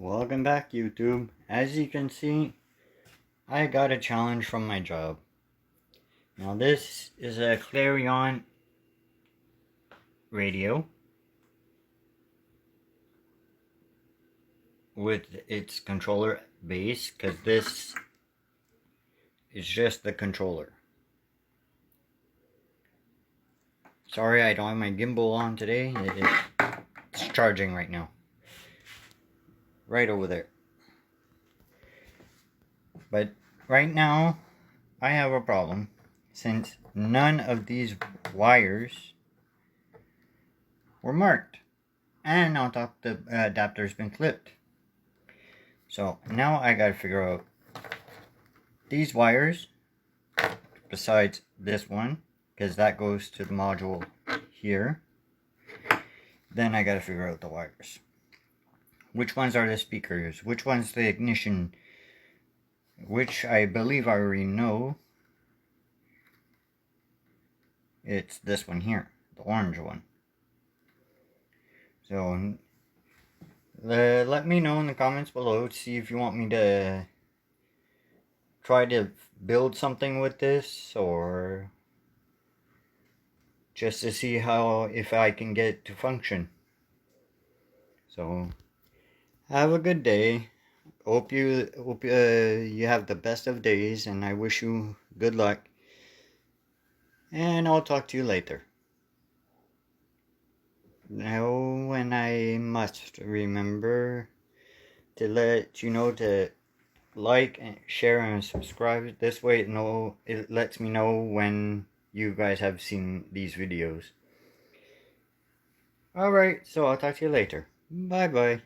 Welcome back, YouTube. As you can see, I got a challenge from my job. Now this is a Clarion Radio with its controller base, because this is just the controller. Sorry I don't have my gimbal on today. It's charging right now. Right over there. But right now, I have a problem, since none of these wires were marked, and on top the adapter's been clipped. So now I gotta figure out these wires, besides this one, because that goes to the module here. Then I gotta figure out the wires. Which ones are the speakers? Which one's the ignition? Which I believe I already know. It's this one here, the orange one. So let me know in the comments below to see if you want me to try to build something with this, or just to see if I can get it to function. So have a good day. Hope you have the best of days, and I wish you good luck. And I'll talk to you later. Oh, and I must remember to let you know to like and share and subscribe. This way it lets me know when you guys have seen these videos. Alright, so I'll talk to you later. Bye bye.